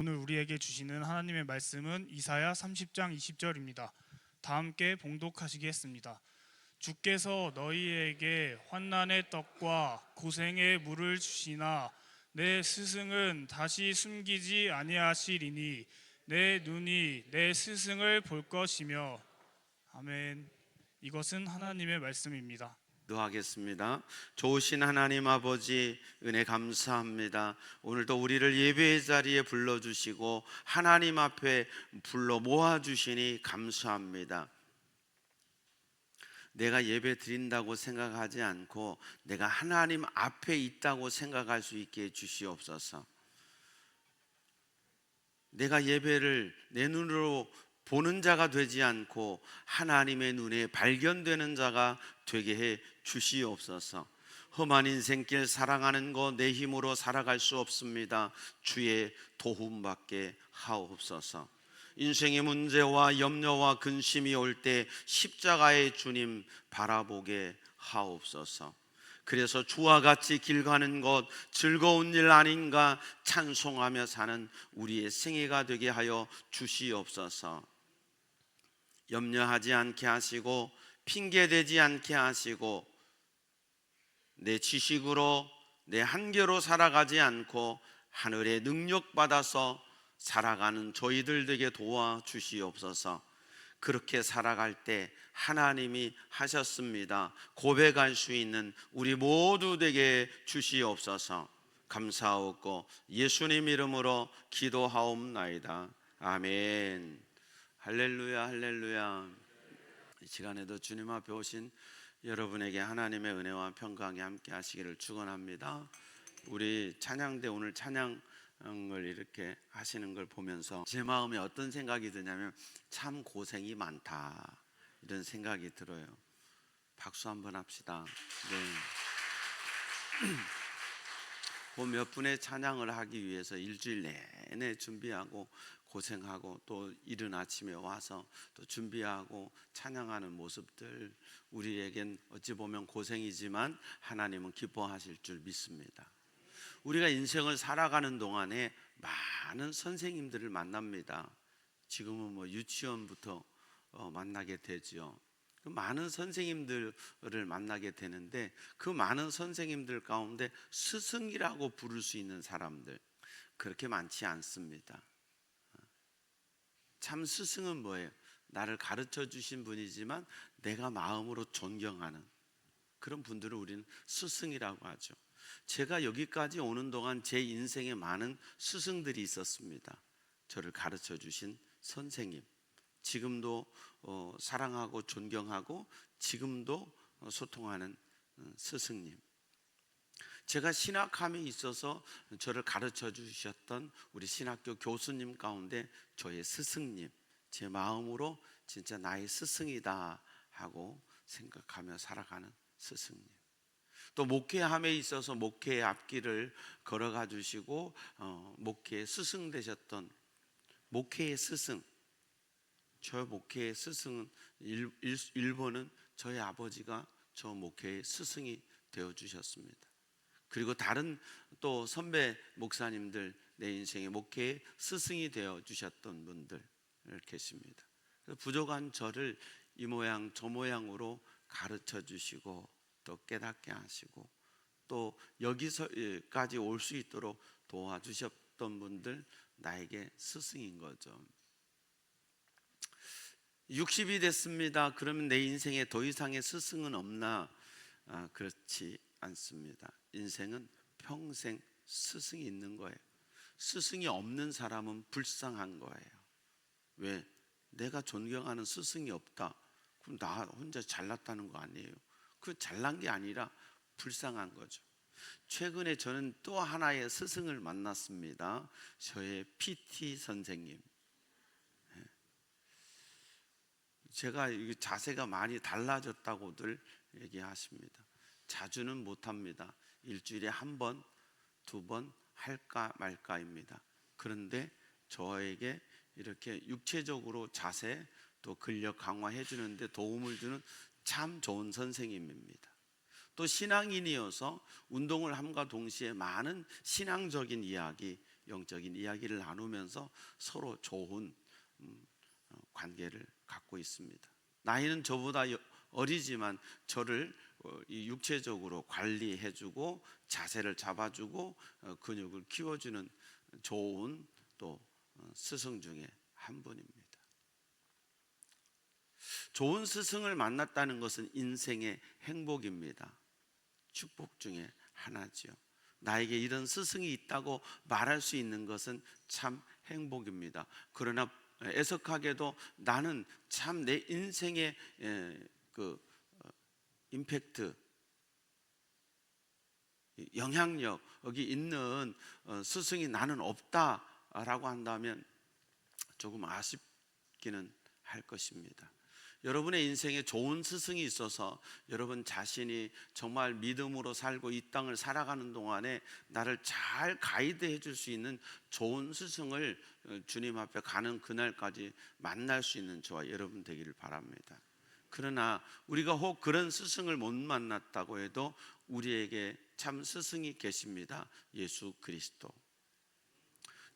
오늘 우리에게 주시는 하나님의 말씀은 이사야 30장 20절입니다. 다 함께 봉독하시겠습니다. 주께서 너희에게 환난의 떡과 고생의 물을 주시나 내 스승은 다시 숨기지 아니하시리니 내 눈이 내 스승을 볼 것이며. 아멘. 이것은 하나님의 말씀입니다. 기도하겠습니다. 좋으신 하나님 아버지, 은혜 감사합니다. 오늘도 우리를 예배의 자리에 불러주시고 하나님 앞에 불러 모아주시니 감사합니다. 내가 예배 드린다고 생각하지 않고 내가 하나님 앞에 있다고 생각할 수 있게 해주시옵소서. 내가 예배를 내 눈으로 보는 자가 되지 않고 하나님의 눈에 발견되는 자가 되게 해 주시옵소서. 험한 인생길 살아가는 거 내 힘으로 살아갈 수 없습니다. 주의 도움받게 하옵소서. 인생의 문제와 염려와 근심이 올 때 십자가의 주님 바라보게 하옵소서. 그래서 주와 같이 길 가는 것 즐거운 일 아닌가 찬송하며 사는 우리의 생애가 되게 하여 주시옵소서. 염려하지 않게 하시고 핑계대지 않게 하시고 내 지식으로 내 한계로 살아가지 않고 하늘의 능력 받아서 살아가는 저희들 되게 도와주시옵소서. 그렇게 살아갈 때 하나님이 하셨습니다 고백할 수 있는 우리 모두 되게 주시옵소서. 감사하옵고 예수님 이름으로 기도하옵나이다. 아멘. 할렐루야, 할렐루야. 이 시간에도 주님 앞에 오신 여러분에게 하나님의 은혜와 평강이 함께 하시기를 축원합니다. 우리 찬양대 오늘 찬양을 이렇게 하시는 걸 보면서 제 마음에 어떤 생각이 드냐면 참 고생이 많다 이런 생각이 들어요. 박수 한번 합시다. 네. 그 몇 분의 찬양을 하기 위해서 일주일 내내 준비하고 고생하고 또 이른 아침에 와서 또 준비하고 찬양하는 모습들, 우리에겐 어찌 보면 고생이지만 하나님은 기뻐하실 줄 믿습니다. 우리가 인생을 살아가는 동안에 많은 선생님들을 만납니다. 지금은 뭐 유치원부터 만나게 되죠. 그 많은 선생님들을 만나게 되는데 그 많은 선생님들 가운데 스승이라고 부를 수 있는 사람들 그렇게 많지 않습니다. 참 스승은 뭐예요? 나를 가르쳐 주신 분이지만 내가 마음으로 존경하는 그런 분들을 우리는 스승이라고 하죠. 제가 여기까지 오는 동안 제 인생에 많은 스승들이 있었습니다. 저를 가르쳐 주신 선생님, 지금도 사랑하고 존경하고 지금도 소통하는 스승님, 제가 신학함에 있어서 저를 가르쳐 주셨던 우리 신학교 교수님 가운데 저의 스승님, 제 마음으로 진짜 나의 스승이다 하고 생각하며 살아가는 스승님, 또 목회함에 있어서 목회의 앞길을 걸어가 주시고 목회의 스승 되셨던 목회의 스승, 저 목회의 스승은 1번은 저희 아버지가 저 목회의 스승이 되어주셨습니다. 그리고 다른 또 선배 목사님들, 내 인생의 목회의 스승이 되어주셨던 분들 계십니다. 부족한 저를 이 모양 저 모양으로 가르쳐 주시고 또 깨닫게 하시고 또 여기서까지 올 수 있도록 도와주셨던 분들, 나에게 스승인 거죠. 60이 됐습니다. 그러면 내 인생에 더 이상의 스승은 없나? 그렇지 않습니다. 인생은 평생 스승이 있는 거예요. 스승이 없는 사람은 불쌍한 거예요. 왜? 내가 존경하는 스승이 없다. 그럼 나 혼자 잘났다는 거 아니에요. 그 잘난 게 아니라 불쌍한 거죠. 최근에 저는 또 하나의 스승을 만났습니다. 저의 PT 선생님. 제가 자세가 많이 달라졌다고들 얘기하십니다. 자주는 못합니다. 일주일에 한 번, 두 번 할까 말까입니다. 그런데 저에게 이렇게 육체적으로 자세 또 근력 강화해 주는데 도움을 주는 참 좋은 선생님입니다. 또 신앙인이어서 운동을 함과 동시에 많은 신앙적인 이야기 영적인 이야기를 나누면서 서로 좋은 관계를 갖고 있습니다. 나이는 저보다 어리지만 저를 이 육체적으로 관리해주고 자세를 잡아주고 근육을 키워주는 좋은 또 스승 중에 한 분입니다. 좋은 스승을 만났다는 것은 인생의 행복입니다. 축복 중에 하나죠. 나에게 이런 스승이 있다고 말할 수 있는 것은 참 행복입니다. 그러나 애석하게도 나는 참 내 인생의 임팩트, 영향력이 있는 스승이 나는 없다라고 한다면 조금 아쉽기는 할 것입니다. 여러분의 인생에 좋은 스승이 있어서 여러분 자신이 정말 믿음으로 살고 이 땅을 살아가는 동안에 나를 잘 가이드해 줄 수 있는 좋은 스승을 주님 앞에 가는 그날까지 만날 수 있는 저와 여러분 되기를 바랍니다. 그러나 우리가 혹 그런 스승을 못 만났다고 해도 우리에게 참 스승이 계십니다. 예수 그리스도.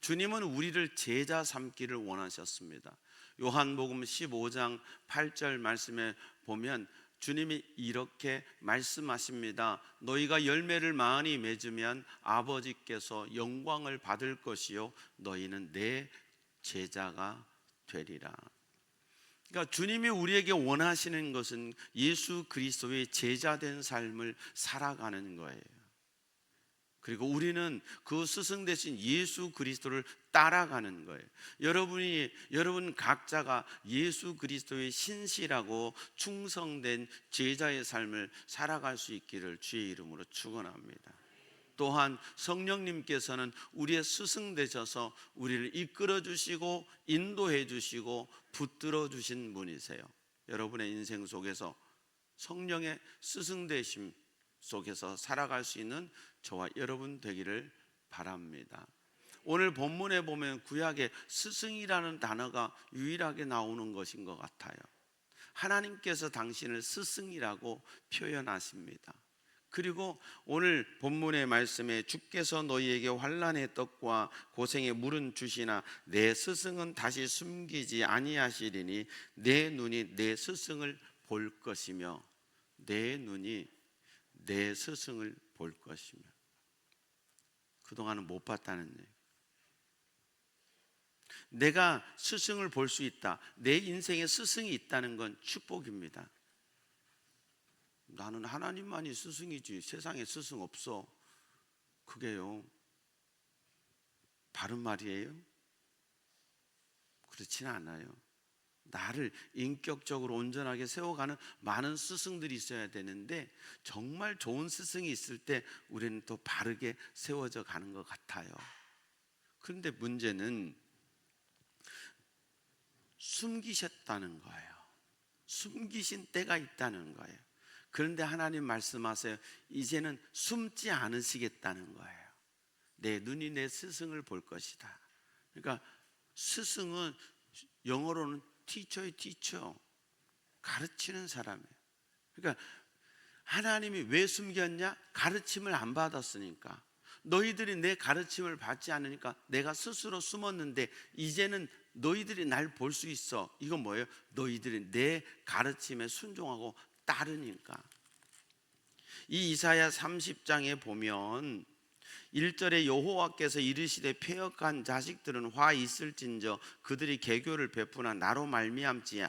주님은 우리를 제자 삼기를 원하셨습니다. 요한복음 15장 8절 말씀에 보면 주님이 이렇게 말씀하십니다. 너희가 열매를 많이 맺으면 아버지께서 영광을 받을 것이요 너희는 내 제자가 되리라. 그러니까 주님이 우리에게 원하시는 것은 예수 그리스도의 제자된 삶을 살아가는 거예요. 그리고 우리는 그 스승 대신 예수 그리스도를 따라가는 거예요. 여러분 각자가 예수 그리스도의 신실하고 충성된 제자의 삶을 살아갈 수 있기를 주의 이름으로 축원합니다. 또한 성령님께서는 우리의 스승 되셔서 우리를 이끌어 주시고 인도해 주시고 붙들어 주신 분이세요. 여러분의 인생 속에서 성령의 스승 되심 속에서 살아갈 수 있는 저와 여러분 되기를 바랍니다. 오늘 본문에 보면 구약에 스승이라는 단어가 유일하게 나오는 것인 것 같아요. 하나님께서 당신을 스승이라고 표현하십니다. 그리고 오늘 본문의 말씀에 주께서 너희에게 환난의 떡과 고생의 물은 주시나 내 스승은 다시 숨기지 아니하시리니 내 눈이 내 스승을 볼 것이며 내 눈이 내 스승을 볼 것이며. 그동안은 못 봤다는 얘기. 내가 스승을 볼 수 있다. 내 인생에 스승이 있다는 건 축복입니다. 나는 하나님만이 스승이지 세상에 스승 없어. 그게요 바른 말이에요? 그렇지는 않아요. 나를 인격적으로 온전하게 세워가는 많은 스승들이 있어야 되는데 정말 좋은 스승이 있을 때 우리는 또 바르게 세워져 가는 것 같아요. 그런데 문제는 숨기셨다는 거예요. 숨기신 때가 있다는 거예요. 그런데 하나님 말씀하세요. 이제는 숨지 않으시겠다는 거예요. 내 눈이 내 스승을 볼 것이다. 그러니까 스승은 영어로는 teacher의 teacher, 가르치는 사람이에요. 그러니까 하나님이 왜 숨겼냐? 가르침을 안 받았으니까. 너희들이 내 가르침을 받지 않으니까 내가 스스로 숨었는데 이제는 너희들이 날 볼 수 있어. 이건 뭐예요? 너희들이 내 가르침에 순종하고 따르니까. 이 이사야 30장에 보면 1절에 여호와께서 이르시되 패역한 자식들은 화 있을진저 그들이 계교를 베푸나 나로 말미암지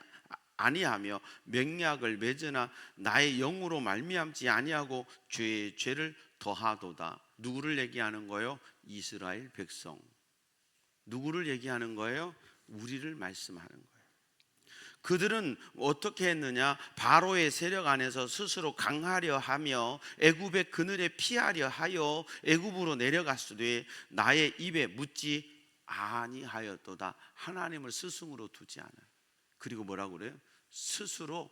아니하며 맹약을 맺으나 나의 영으로 말미암지 아니하고 죄의 죄를 더하도다. 누구를 얘기하는 거예요? 이스라엘 백성. 누구를 얘기하는 거예요? 우리를 말씀하는 거예요. 그들은 어떻게 했느냐? 바로의 세력 안에서 스스로 강하려 하며 애굽의 그늘에 피하려 하여 애굽으로 내려갔으되 나의 입에 묻지 아니하였도다. 하나님을 스승으로 두지 않아요. 그리고 뭐라고 그래요? 스스로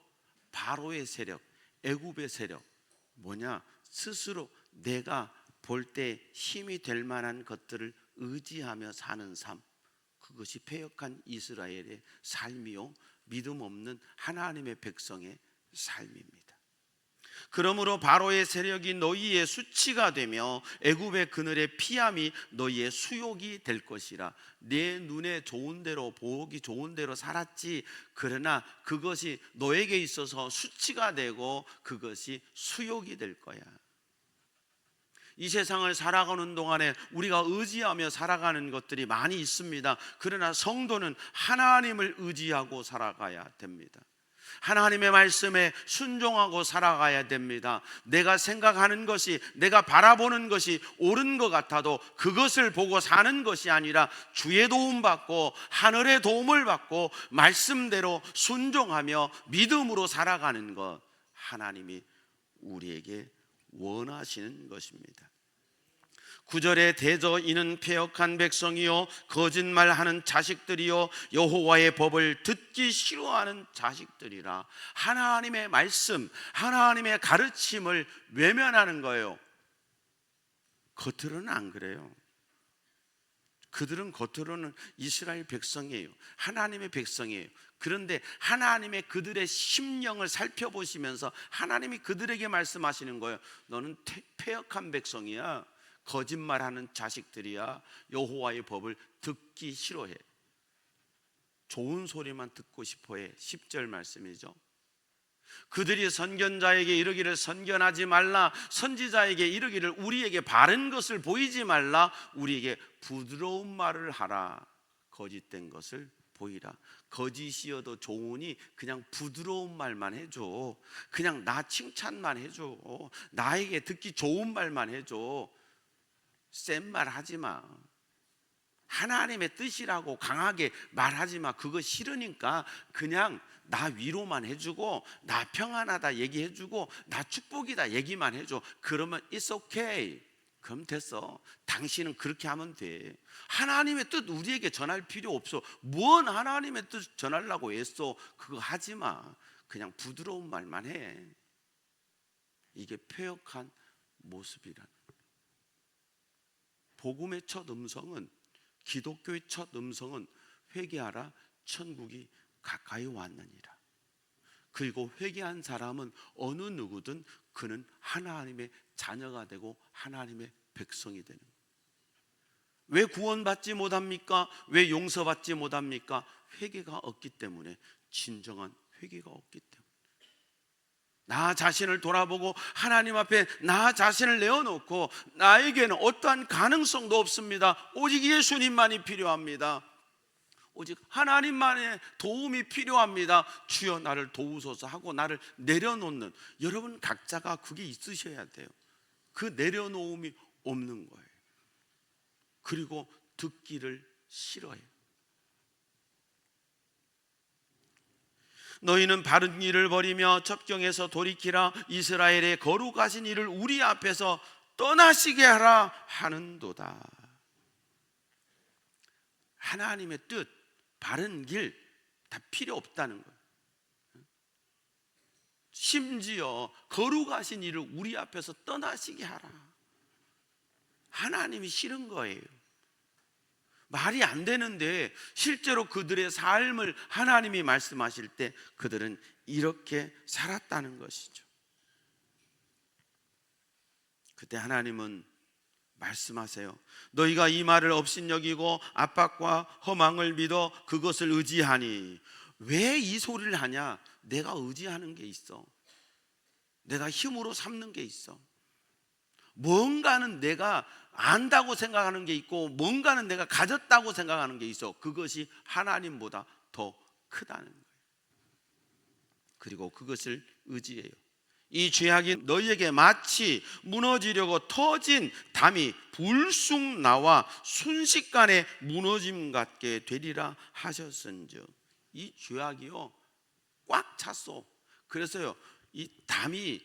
바로의 세력, 애굽의 세력, 뭐냐? 스스로 내가 볼 때 힘이 될 만한 것들을 의지하며 사는 삶, 그것이 패역한 이스라엘의 삶이요 믿음 없는 하나님의 백성의 삶입니다. 그러므로 바로의 세력이 너희의 수치가 되며 애굽의 그늘의 피함이 너희의 수욕이 될 것이라. 내 눈에 좋은 대로 보기 좋은 대로 살았지, 그러나 그것이 너에게 있어서 수치가 되고 그것이 수욕이 될 거야. 이 세상을 살아가는 동안에 우리가 의지하며 살아가는 것들이 많이 있습니다. 그러나 성도는 하나님을 의지하고 살아가야 됩니다. 하나님의 말씀에 순종하고 살아가야 됩니다. 내가 생각하는 것이, 내가 바라보는 것이 옳은 것 같아도 그것을 보고 사는 것이 아니라 주의 도움 받고 하늘의 도움을 받고 말씀대로 순종하며 믿음으로 살아가는 것, 하나님이 우리에게 원하시는 것입니다. 9절에 대저 이는 패역한 백성이요 거짓말하는 자식들이요 여호와의 법을 듣기 싫어하는 자식들이라. 하나님의 말씀, 하나님의 가르침을 외면하는 거예요. 겉으로는 안 그래요. 그들은 겉으로는 이스라엘 백성이에요. 하나님의 백성이에요. 그런데 하나님의 그들의 심령을 살펴보시면서 하나님이 그들에게 말씀하시는 거예요. 너는 패역한 백성이야. 거짓말하는 자식들이야. 여호와의 법을 듣기 싫어해. 좋은 소리만 듣고 싶어해. 10절 말씀이죠. 그들이 선견자에게 이르기를 선견하지 말라, 선지자에게 이르기를 우리에게 바른 것을 보이지 말라, 우리에게 부드러운 말을 하라, 거짓된 것을 보이라. 거짓이어도 좋으니 그냥 부드러운 말만 해줘. 그냥 나 칭찬만 해줘. 나에게 듣기 좋은 말만 해줘. 센 말 하지 마. 하나님의 뜻이라고 강하게 말하지 마. 그거 싫으니까 그냥 나 위로만 해주고 나 평안하다 얘기해주고 나 축복이다 얘기만 해줘. 그러면 it's okay. 그럼 됐어. 당신은 그렇게 하면 돼. 하나님의 뜻 우리에게 전할 필요 없어. 뭔 하나님의 뜻 전하려고 애써. 그거 하지 마. 그냥 부드러운 말만 해. 이게 패역한 모습이란. 복음의 첫 음성은, 기독교의 첫 음성은 회개하라, 천국이 가까이 왔느니라. 그리고 회개한 사람은 어느 누구든 그는 하나님의 자녀가 되고 하나님의 백성이 되는 거예요. 왜 구원받지 못합니까? 왜 용서받지 못합니까? 회개가 없기 때문에. 진정한 회개가 없기 때문에. 나 자신을 돌아보고 하나님 앞에 나 자신을 내어놓고 나에게는 어떠한 가능성도 없습니다. 오직 예수님만이 필요합니다. 오직 하나님만의 도움이 필요합니다. 주여 나를 도우소서 하고 나를 내려놓는, 여러분 각자가 그게 있으셔야 돼요. 그 내려놓음이 없는 거예요. 그리고 듣기를 싫어해요. 너희는 바른 일을 버리며 첩경에서 돌이키라. 이스라엘의 거룩하신 일을 우리 앞에서 떠나시게 하라 하는도다. 하나님의 뜻, 바른 길 다 필요 없다는 거예요. 심지어 거룩하신 일을 우리 앞에서 떠나시게 하라. 하나님이 싫은 거예요. 말이 안 되는데 실제로 그들의 삶을 하나님이 말씀하실 때 그들은 이렇게 살았다는 것이죠. 그때 하나님은 말씀하세요. 너희가 이 말을 업신여기고 압박과 허망을 믿어 그것을 의지하니. 왜 이 소리를 하냐? 내가 의지하는 게 있어. 내가 힘으로 삼는 게 있어. 뭔가는 내가 안다고 생각하는 게 있고 뭔가는 내가 가졌다고 생각하는 게 있어. 그것이 하나님보다 더 크다는 거예요. 그리고 그것을 의지해요. 이 죄악이 너희에게 마치 무너지려고 터진 담이 불쑥 나와 순식간에 무너짐 같게 되리라 하셨은즉. 이 죄악이요 꽉 찼어. 그래서요 이 담이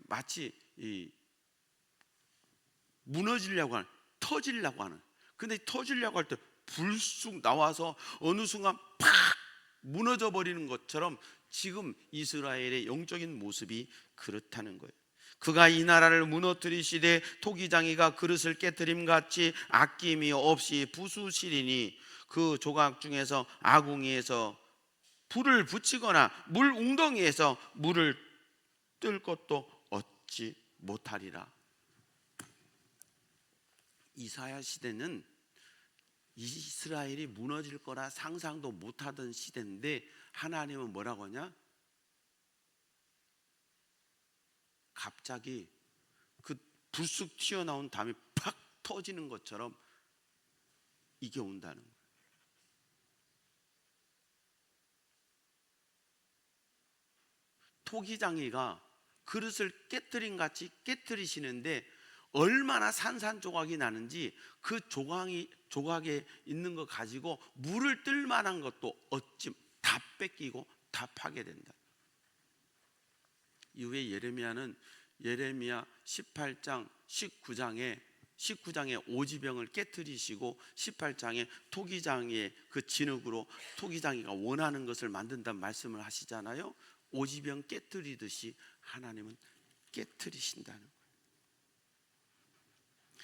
마치 무너지려고 하는, 터지려고 하는. 근데 터지려고 할 때 불쑥 나와서 어느 순간 팍 무너져 버리는 것처럼 지금 이스라엘의 영적인 모습이 그렇다는 거예요. 그가 이 나라를 무너뜨리시되 토기장이가 그릇을 깨뜨림같이 아낌이 없이 부수시리니 그 조각 중에서 아궁이에서 불을 붙이거나 물 웅덩이에서 물을 뜰 것도 얻지 못하리라. 이사야 시대는 이스라엘이 무너질 거라 상상도 못하던 시대인데 하나님은 뭐라고 하냐? 갑자기 그 불쑥 튀어나온 담이 팍 터지는 것처럼 이게 온다는 거예요. 토기장이가 그릇을 깨트린 같이 깨트리시는데 얼마나 산산조각이 나는지 그 조각에 있는 거 가지고 물을 뜰 만한 것도 어찌 다 뺏기고 다 파괴된다. 이후에 예레미야는 예레미야 18장 19장에 오지병을 깨트리시고 18장에 토기장이의 그 진흙으로 토기장이가 원하는 것을 만든다는 말씀을 하시잖아요. 오지병 깨트리듯이 하나님은 깨트리신다는 거예요.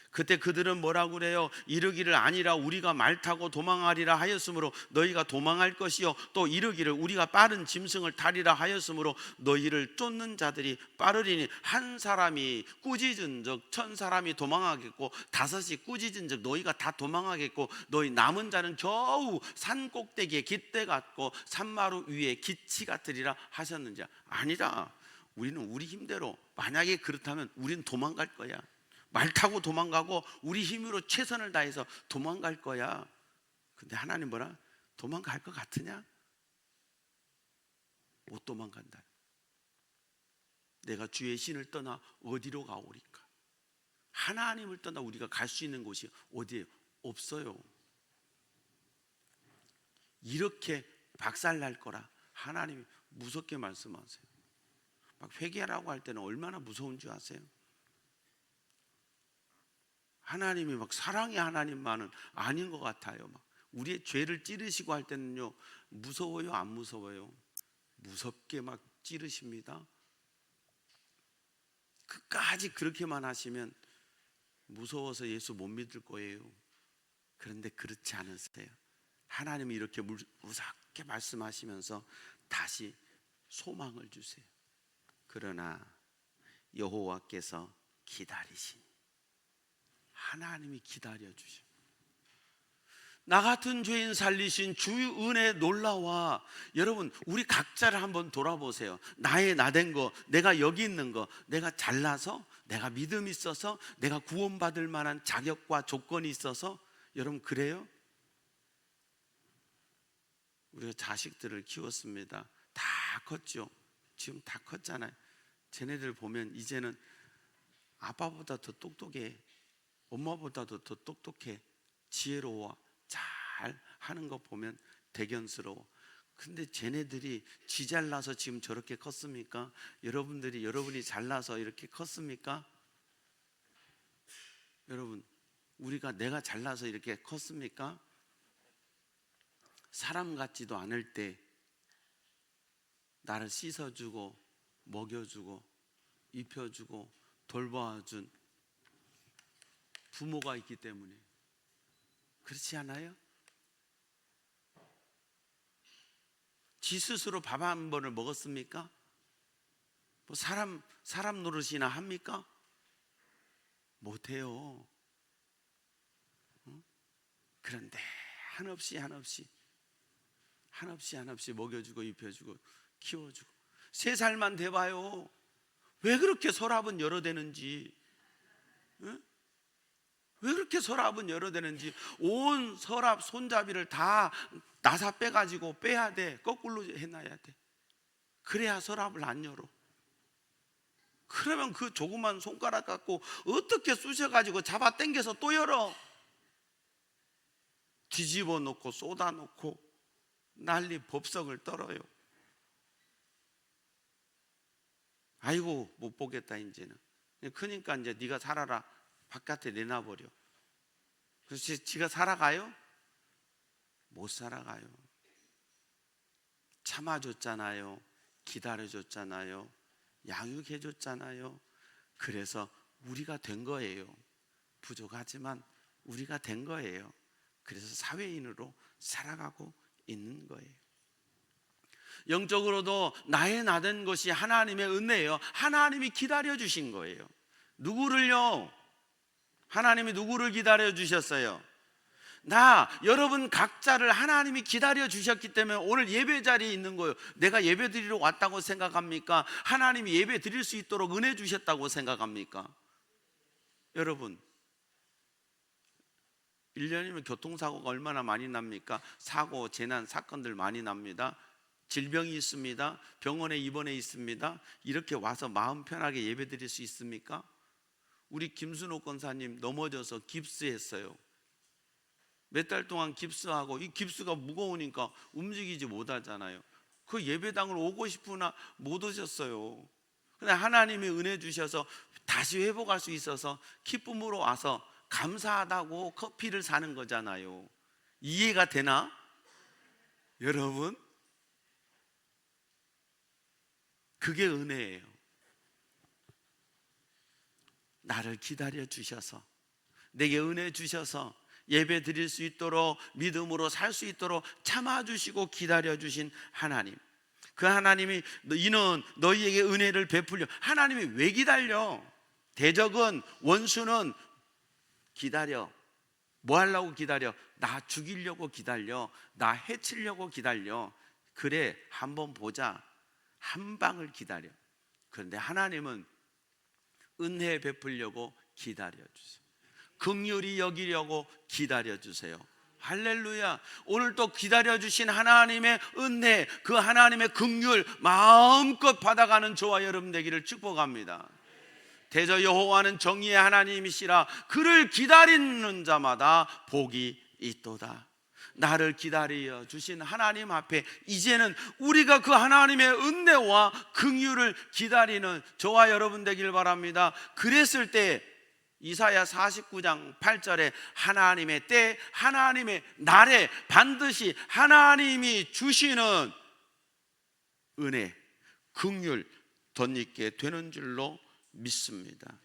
그때 그들은 뭐라고 그래요? 이르기를 아니라 우리가 말 타고 도망하리라 하였으므로 너희가 도망할 것이요 또 이르기를 우리가 빠른 짐승을 타리라 하였으므로 너희를 쫓는 자들이 빠르리니 한 사람이 꾸짖은즉 1000사람이 도망하겠고 5이 꾸짖은즉 너희가 다 도망하겠고 너희 남은 자는 겨우 산 꼭대기에 깃대 같고 산마루 위에 기치 같으리라 하셨는지. 아니라 우리는 우리 힘대로, 만약에 그렇다면 우리는 도망갈 거야. 말 타고 도망가고 우리 힘으로 최선을 다해서 도망갈 거야. 근데 하나님 뭐라? 도망갈 것 같으냐? 못 도망간다. 내가 주의 신을 떠나 어디로 가오리까? 하나님을 떠나 우리가 갈 수 있는 곳이 어디에 없어요. 이렇게 박살날 거라 하나님이 무섭게 말씀하세요. 막 회개하라고 할 때는 얼마나 무서운 줄 아세요? 하나님이 막 사랑의 하나님만은 아닌 것 같아요. 막 우리의 죄를 찌르시고 할 때는요, 무서워요, 안 무서워요? 무섭게 막 찌르십니다. 끝까지 그렇게만 하시면 무서워서 예수 못 믿을 거예요. 그런데 그렇지 않으세요. 하나님이 이렇게 무섭게 말씀하시면서 다시 소망을 주세요. 그러나 여호와께서 기다리시니, 하나님이 기다려주셔. 나 같은 죄인 살리신 주의 은혜 놀라와. 여러분, 우리 각자를 한번 돌아보세요. 나의 나된 거, 내가 여기 있는 거, 내가 잘나서, 내가 믿음이 있어서, 내가 구원받을 만한 자격과 조건이 있어서. 여러분 그래요? 우리가 자식들을 키웠습니다. 다 컸죠. 지금 다 컸잖아요. 쟤네들 보면 이제는 아빠보다 더 똑똑해, 엄마보다도 더 똑똑해, 지혜로워, 잘 하는 거 보면 대견스러워. 근데 쟤네들이 지 잘나서 지금 저렇게 컸습니까? 여러분이 잘나서 이렇게 컸습니까? 여러분, 내가 잘나서 이렇게 컸습니까? 사람 같지도 않을 때 나를 씻어주고 먹여주고 입혀주고 돌봐준 부모가 있기 때문에. 그렇지 않아요? 지 스스로 밥 한 번을 먹었습니까? 뭐 사람 노릇이나 합니까? 못해요. 그런데 한없이 먹여주고 입혀주고 키워주고. 3살만 돼봐요. 왜 그렇게 서랍은 여러 대는지, 왜 그렇게 서랍은 여러 대는지. 온 서랍 손잡이를 다 나사 빼가지고 빼야 돼. 거꾸로 해놔야 돼. 그래야 서랍을 안 열어. 그러면 그 조그만 손가락 갖고 어떻게 쑤셔가지고 잡아 당겨서 또 열어? 뒤집어 놓고 쏟아 놓고 난리 법석을 떨어요. 아이고 못 보겠다 이제는. 그러니까 이제 네가 살아라, 바깥에 내놔버려. 그래서 지가 살아가요? 못 살아가요. 참아줬잖아요. 기다려줬잖아요. 양육해줬잖아요. 그래서 우리가 된 거예요. 부족하지만 우리가 된 거예요. 그래서 사회인으로 살아가고 있는 거예요. 영적으로도 나의 나된 것이 하나님의 은혜예요. 하나님이 기다려 주신 거예요. 누구를요? 하나님이 누구를 기다려 주셨어요? 여러분 각자를 하나님이 기다려 주셨기 때문에 오늘 예배 자리에 있는 거예요. 내가 예배 드리러 왔다고 생각합니까? 하나님이 예배 드릴 수 있도록 은혜 주셨다고 생각합니까? 여러분, 1년이면 교통사고가 얼마나 많이 납니까? 사고, 재난, 사건들 많이 납니다. 질병이 있습니다. 병원에 입원해 있습니다. 이렇게 와서 마음 편하게 예배 드릴 수 있습니까? 우리 김순옥 권사님 넘어져서 깁스했어요. 몇 달 동안 깁스하고, 이 깁스가 무거우니까 움직이지 못하잖아요. 그 예배당을 오고 싶으나 못 오셨어요. 근데 하나님이 은혜 주셔서 다시 회복할 수 있어서 기쁨으로 와서 감사하다고 커피를 사는 거잖아요. 이해가 되나? 여러분, 그게 은혜예요. 나를 기다려 주셔서, 내게 은혜 주셔서 예배 드릴 수 있도록, 믿음으로 살 수 있도록 참아주시고 기다려주신 하나님, 그 하나님이 이는 너희에게 은혜를 베풀려. 하나님이 왜 기다려? 대적은, 원수는 기다려. 뭐 하려고 기다려? 나 죽이려고 기다려. 나 해치려고 기다려. 그래, 한번 보자. 한 방을 기다려. 그런데 하나님은 은혜 베풀려고 기다려주세요. 긍휼히 여기려고 기다려주세요. 할렐루야. 오늘 또 기다려주신 하나님의 은혜, 그 하나님의 긍휼 마음껏 받아가는 저와 여러분 되기를 축복합니다. 대저 여호와는 정의의 하나님이시라. 그를 기다리는 자마다 복이 있도다. 나를 기다려 주신 하나님 앞에 이제는 우리가 그 하나님의 은혜와 긍휼을 기다리는 저와 여러분 되길 바랍니다. 그랬을 때 이사야 49장 8절에 하나님의 때, 하나님의 날에 반드시 하나님이 주시는 은혜, 긍휼 덧입게 되는 줄로 믿습니다.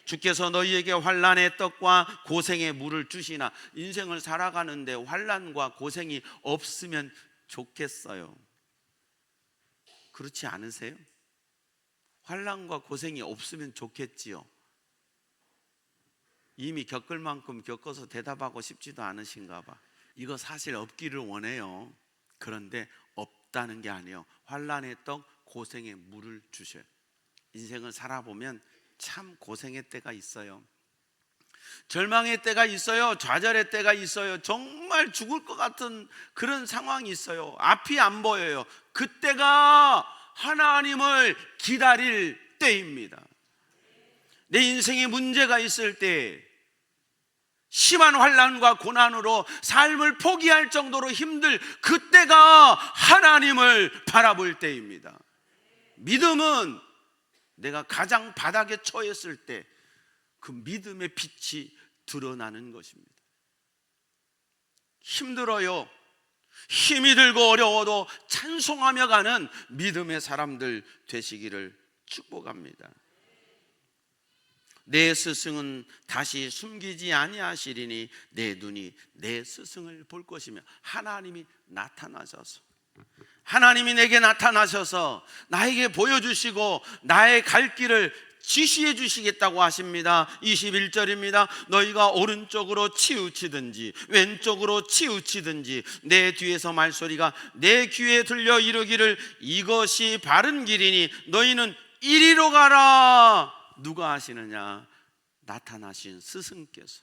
주께서 너희에게 환난의 떡과 고생의 물을 주시나. 인생을 살아가는데 환난과 고생이 없으면 좋겠어요. 그렇지 않으세요? 환난과 고생이 없으면 좋겠지요. 이미 겪을 만큼 겪어서 대답하고 싶지도 않으신가 봐. 이거 사실 없기를 원해요. 그런데 없다는 게 아니에요. 환난의 떡, 고생의 물을 주셔요. 인생을 살아보면 참 고생의 때가 있어요. 절망의 때가 있어요. 좌절의 때가 있어요. 정말 죽을 것 같은 그런 상황이 있어요. 앞이 안 보여요. 그때가 하나님을 기다릴 때입니다. 내 인생에 문제가 있을 때, 심한 환난과 고난으로 삶을 포기할 정도로 힘들 그때가 하나님을 바라볼 때입니다. 믿음은 내가 가장 바닥에 처했을 때 그 믿음의 빛이 드러나는 것입니다. 힘들어요. 힘이 들고 어려워도 찬송하며 가는 믿음의 사람들 되시기를 축복합니다. 내 스승은 다시 숨기지 아니하시리니 내 눈이 내 스승을 볼 것이며. 하나님이 나타나셔서, 하나님이 내게 나타나셔서 나에게 보여주시고 나의 갈 길을 지시해 주시겠다고 하십니다. 21절입니다. 너희가 오른쪽으로 치우치든지 왼쪽으로 치우치든지 내 뒤에서 말소리가 내 귀에 들려 이르기를 이것이 바른 길이니 너희는 이리로 가라. 누가 하시느냐? 나타나신 스승께서,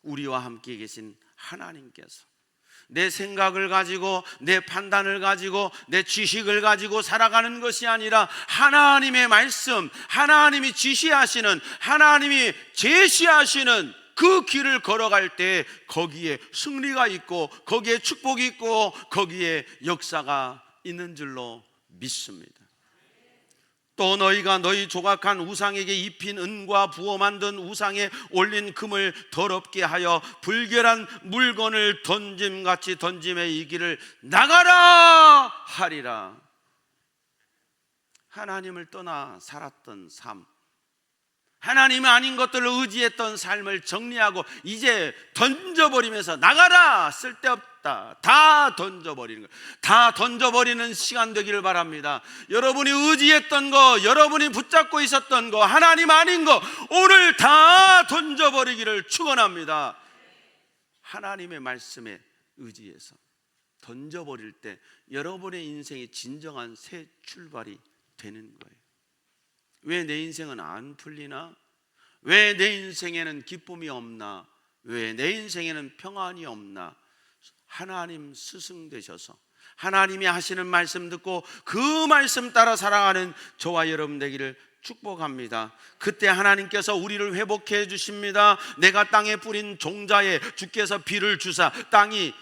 우리와 함께 계신 하나님께서 내 생각을 가지고, 내 판단을 가지고, 내 지식을 가지고 살아가는 것이 아니라 하나님의 말씀, 하나님이 지시하시는, 하나님이 제시하시는 그 길을 걸어갈 때 거기에 승리가 있고, 거기에 축복이 있고, 거기에 역사가 있는 줄로 믿습니다. 또 너희가 너희 조각한 우상에게 입힌 은과 부어 만든 우상에 올린 금을 더럽게 하여 불결한 물건을 던짐같이 던짐에 이기를 나가라 하리라. 하나님을 떠나 살았던 삶, 하나님이 아닌 것들을 의지했던 삶을 정리하고 이제 던져버리면서 나가라, 쓸데없다, 다 던져버리는 거예요. 다 던져버리는 시간 되기를 바랍니다. 여러분이 의지했던 거, 여러분이 붙잡고 있었던 거, 하나님 아닌 거 오늘 다 던져버리기를 축원합니다. 하나님의 말씀에 의지해서 던져버릴 때 여러분의 인생이 진정한 새 출발이 되는 거예요. 왜 내 인생은 안 풀리나? 왜 내 인생에는 기쁨이 없나? 왜 내 인생에는 평안이 없나? 하나님 스승 되셔서 하나님이 하시는 말씀 듣고 그 말씀 따라 살아가는 저와 여러분 되기를 축복합니다. 그때 하나님께서 우리를 회복해 주십니다. 내가 땅에 뿌린 종자에 주께서 비를 주사 땅이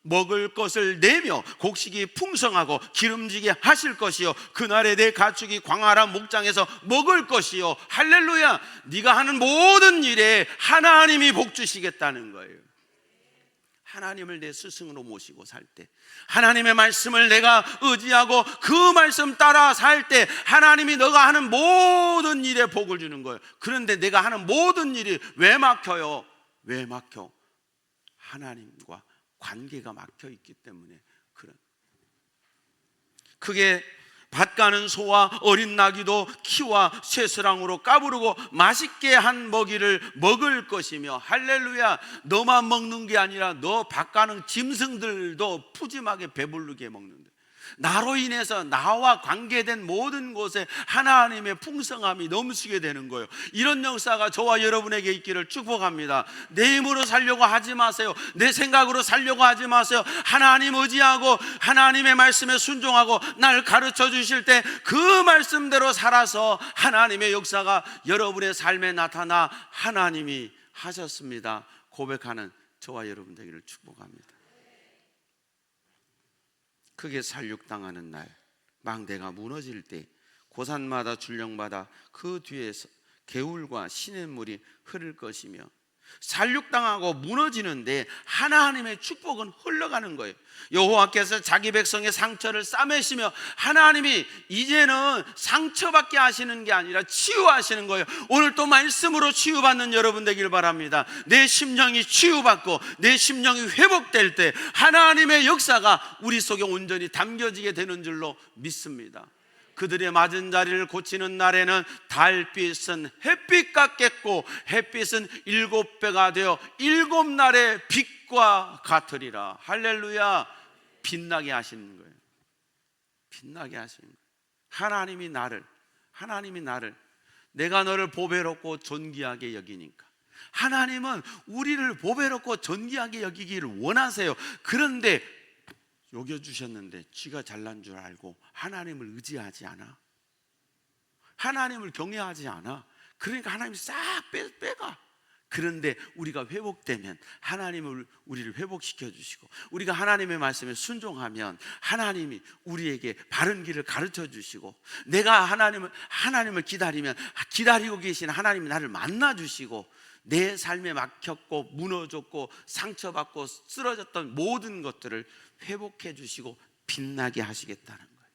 먹을 것을 내며 곡식이 풍성하고 기름지게 하실 것이요, 그날에 내 가축이 광활한 목장에서 먹을 것이요. 할렐루야. 네가 하는 모든 일에 하나님이 복 주시겠다는 거예요. 하나님을 내 스승으로 모시고 살 때, 하나님의 말씀을 내가 의지하고 그 말씀 따라 살 때 하나님이 너가 하는 모든 일에 복을 주는 거예요. 그런데 내가 하는 모든 일이 왜 막혀요? 왜 막혀? 하나님과 관계가 막혀 있기 때문에 그런. 그게 밭 가는 소와 어린 나귀도 키와 쇠스랑으로 까부르고 맛있게 한 먹이를 먹을 것이며, 할렐루야. 너만 먹는 게 아니라 너 밭 가는 짐승들도 푸짐하게 배부르게 먹는다. 나로 인해서 나와 관계된 모든 곳에 하나님의 풍성함이 넘치게 되는 거예요. 이런 역사가 저와 여러분에게 있기를 축복합니다. 내 힘으로 살려고 하지 마세요. 내 생각으로 살려고 하지 마세요. 하나님 의지하고 하나님의 말씀에 순종하고 날 가르쳐 주실 때 그 말씀대로 살아서 하나님의 역사가 여러분의 삶에 나타나 하나님이 하셨습니다 고백하는 저와 여러분 되기를 축복합니다. 크게 살육당하는 날, 망대가 무너질 때 고산마다 줄령마다 그 뒤에서 개울과 시냇물이 흐를 것이며, 살육당하고 무너지는데 하나님의 축복은 흘러가는 거예요. 여호와께서 자기 백성의 상처를 싸매시며, 하나님이 이제는 상처받게 하시는 게 아니라 치유하시는 거예요. 오늘 또 말씀으로 치유받는 여러분 되길 바랍니다. 내 심령이 치유받고 내 심령이 회복될 때 하나님의 역사가 우리 속에 온전히 담겨지게 되는 줄로 믿습니다. 그들의 맞은 자리를 고치는 날에는 달빛은 햇빛 같겠고 햇빛은 7배가 되어 7날의 빛과 같으리라. 할렐루야. 빛나게 하시는 거예요. 빛나게 하시는 거예요. 하나님이 나를 내가 너를 보배롭고 존귀하게 여기니까, 하나님은 우리를 보배롭고 존귀하게 여기기를 원하세요. 그런데 여겨주셨는데 쥐가 잘난 줄 알고 하나님을 의지하지 않아. 하나님을 경외하지 않아. 그러니까 하나님이 싹 빼가. 그런데 우리가 회복되면 하나님을 우리를 회복시켜 주시고, 우리가 하나님의 말씀에 순종하면 하나님이 우리에게 바른 길을 가르쳐 주시고, 내가 하나님을 기다리면 기다리고 계신 하나님이 나를 만나 주시고, 내 삶에 막혔고 무너졌고 상처받고 쓰러졌던 모든 것들을 회복해 주시고 빛나게 하시겠다는 거예요.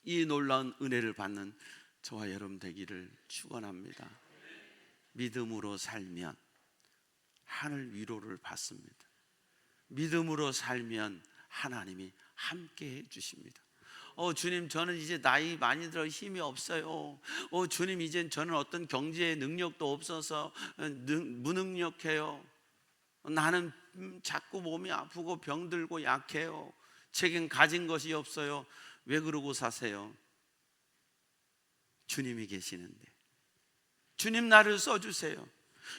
이 놀라운 은혜를 받는 저와 여러분 되기를 축원합니다. 믿음으로 살면 하늘 위로를 받습니다. 믿음으로 살면 하나님이 함께 해 주십니다. 주님, 저는 이제 나이 많이 들어 힘이 없어요. 주님, 이젠 저는 어떤 경제 능력도 없어서 무능력해요. 나는 자꾸 몸이 아프고 병들고 약해요. 제겐 가진 것이 없어요. 왜 그러고 사세요? 주님이 계시는데 주님 나를 써주세요.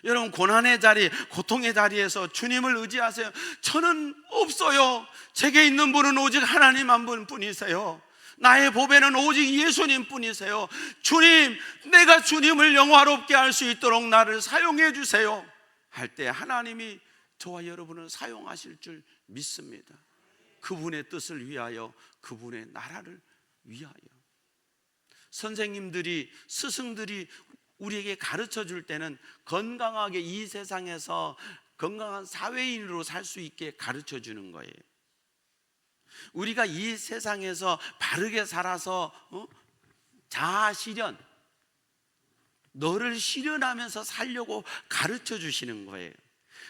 여러분, 고난의 자리, 고통의 자리에서 주님을 의지하세요. 저는 없어요. 제게 있는 분은 오직 하나님 한 분뿐이세요. 나의 보배는 오직 예수님 뿐이세요. 주님, 내가 주님을 영화롭게 할 수 있도록 나를 사용해 주세요 할 때 하나님이 저와 여러분을 사용하실 줄 믿습니다. 그분의 뜻을 위하여, 그분의 나라를 위하여. 선생님들이, 스승들이 우리에게 가르쳐 줄 때는 건강하게 이 세상에서 건강한 사회인으로 살 수 있게 가르쳐 주는 거예요. 우리가 이 세상에서 바르게 살아서 자아실현, 너를 실현하면서 살려고 가르쳐 주시는 거예요.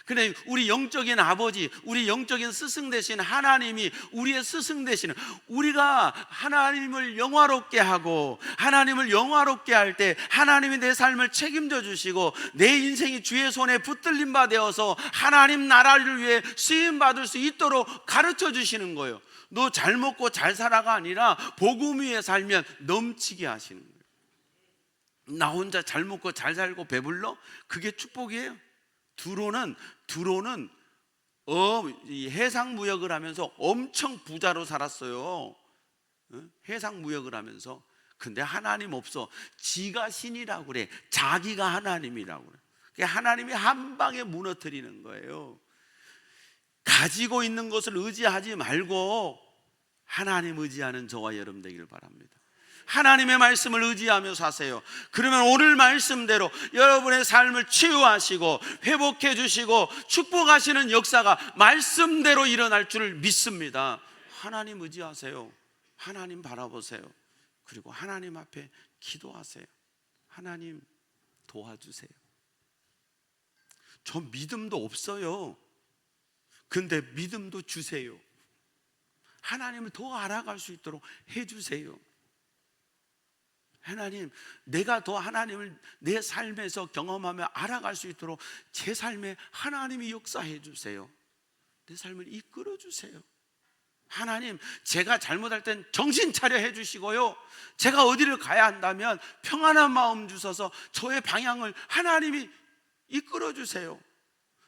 근데 우리 영적인 아버지, 우리 영적인 스승 되신 하나님이 우리의 스승 되시는, 우리가 하나님을 영화롭게 하고 하나님을 영화롭게 할 때 하나님이 내 삶을 책임져 주시고 내 인생이 주의 손에 붙들림 바 되어서 하나님 나라를 위해 쓰임 받을 수 있도록 가르쳐 주시는 거예요. 너 잘 먹고 잘 살아가 아니라 복음 위에 살면 넘치게 하시는 거예요. 나 혼자 잘 먹고 잘 살고 배불러? 그게 축복이에요. 두로는 해상무역을 하면서 엄청 부자로 살았어요. 해상무역을 하면서. 근데 하나님 없어. 지가 신이라고 그래. 자기가 하나님이라고 그래. 하나님이 한 방에 무너뜨리는 거예요. 가지고 있는 것을 의지하지 말고 하나님 의지하는 저와 여러분 되기를 바랍니다. 하나님의 말씀을 의지하며 사세요. 그러면 오늘 말씀대로 여러분의 삶을 치유하시고 회복해 주시고 축복하시는 역사가 말씀대로 일어날 줄 믿습니다. 하나님 의지하세요. 하나님 바라보세요. 그리고 하나님 앞에 기도하세요. 하나님 도와주세요. 저 믿음도 없어요. 근데 믿음도 주세요. 하나님을 더 알아갈 수 있도록 해주세요. 하나님, 내가 더 하나님을 내 삶에서 경험하며 알아갈 수 있도록 제 삶에 하나님이 역사해 주세요. 내 삶을 이끌어 주세요. 하나님, 제가 잘못할 땐 정신 차려 해 주시고요, 제가 어디를 가야 한다면 평안한 마음 주셔서 저의 방향을 하나님이 이끌어 주세요.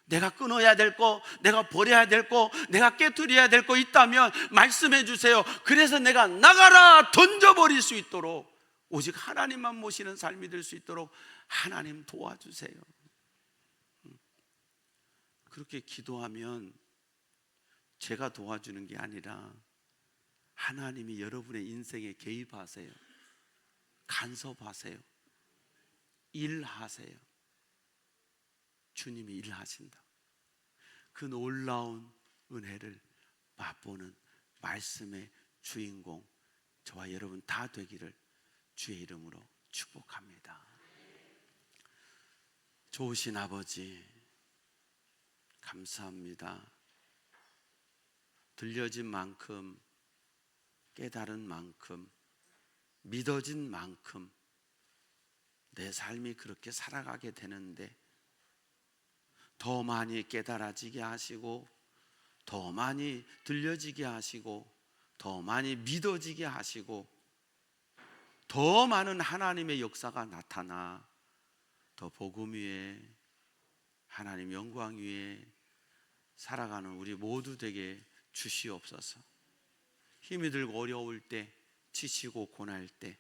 내가 끊어야 될 거, 내가 버려야 될 거, 내가 깨트려야 될 거 있다면 말씀해 주세요. 그래서 내가 나가라 던져버릴 수 있도록, 오직 하나님만 모시는 삶이 될 수 있도록 하나님 도와주세요. 그렇게 기도하면 제가 도와주는 게 아니라 하나님이 여러분의 인생에 개입하세요. 간섭하세요. 일하세요. 주님이 일하신다. 그 놀라운 은혜를 맛보는 말씀의 주인공 저와 여러분 다 되기를 주의 이름으로 축복합니다. 좋으신 아버지, 감사합니다. 들려진 만큼, 깨달은 만큼, 믿어진 만큼 내 삶이 그렇게 살아가게 되는데, 더 많이 깨달아지게 하시고, 더 많이 들려지게 하시고, 더 많이 믿어지게 하시고, 더 많은 하나님의 역사가 나타나 더 복음 위에, 하나님 영광 위에 살아가는 우리 모두 되게 주시옵소서. 힘이 들고 어려울 때, 지치고 고날 때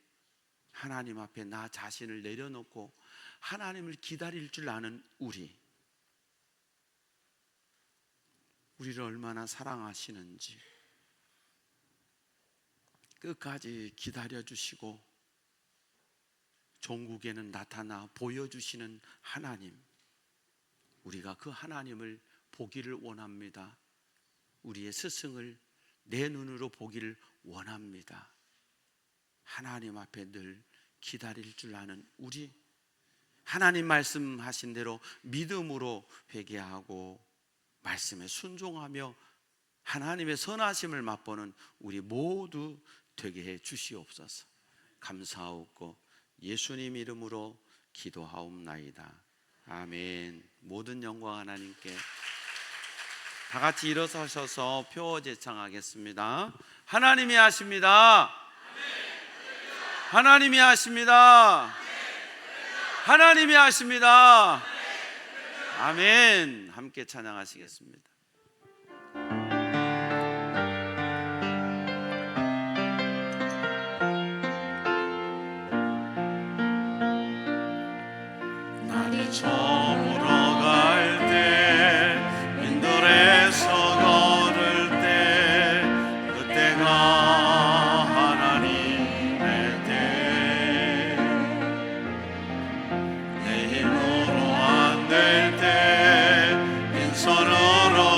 하나님 앞에 나 자신을 내려놓고 하나님을 기다릴 줄 아는 우리를 얼마나 사랑하시는지 끝까지 기다려주시고 종국에는 나타나 보여주시는 하나님, 우리가 그 하나님을 보기를 원합니다. 우리의 스승을 내 눈으로 보기를 원합니다. 하나님 앞에 늘 기다릴 줄 아는 우리, 하나님 말씀하신 대로 믿음으로 회개하고 말씀에 순종하며 하나님의 선하심을 맛보는 우리 모두 되게 해 주시옵소서. 감사하옵고 예수님 이름으로 기도하옵나이다. 아멘. 모든 영광 하나님께. 다 같이 일어서셔서 표어 제창하겠습니다. 하나님이 하십니다. 하나님이 하십니다. 하나님이 하십니다. 아멘. 함께 찬양하시겠습니다. 날이 저물어 갈 때, 인들에서 걸을 때, 그때가 하나님의 때. 내 힘으로 안 될 때, 빈손으로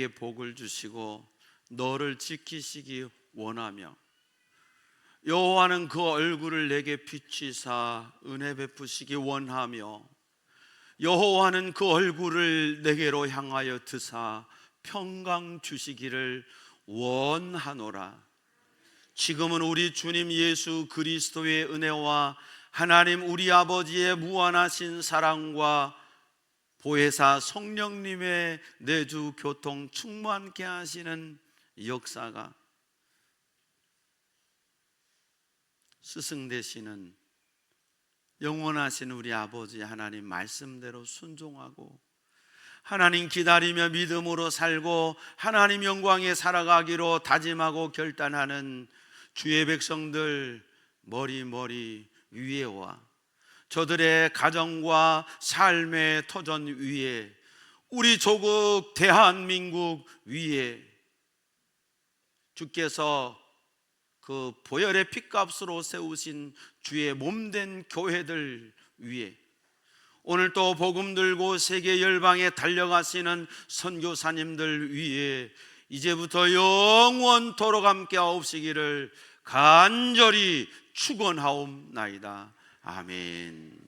너에게 복을 주시고 너를 지키시기 원하며 여호와는 그 얼굴을 내게 비추사 은혜 베푸시기 원하며 여호와는 그 얼굴을 내게로 향하여 드사 평강 주시기를 원하노라. 지금은 우리 주님 예수 그리스도의 은혜와 하나님 우리 아버지의 무한하신 사랑과 보혜사 성령님의 내주 교통 충만케 하시는 역사가 스승 되시는 영원하신 우리 아버지 하나님 말씀대로 순종하고 하나님 기다리며 믿음으로 살고 하나님 영광에 살아가기로 다짐하고 결단하는 주의 백성들 머리 위에와 저들의 가정과 삶의 터전 위에 우리 조국 대한민국 위에 주께서 그 보혈의 핏값으로 세우신 주의 몸된 교회들 위에 오늘 또 복음 들고 세계 열방에 달려가시는 선교사님들 위에 이제부터 영원토록 함께 하옵시기를 간절히 축원하옵나이다. 아멘.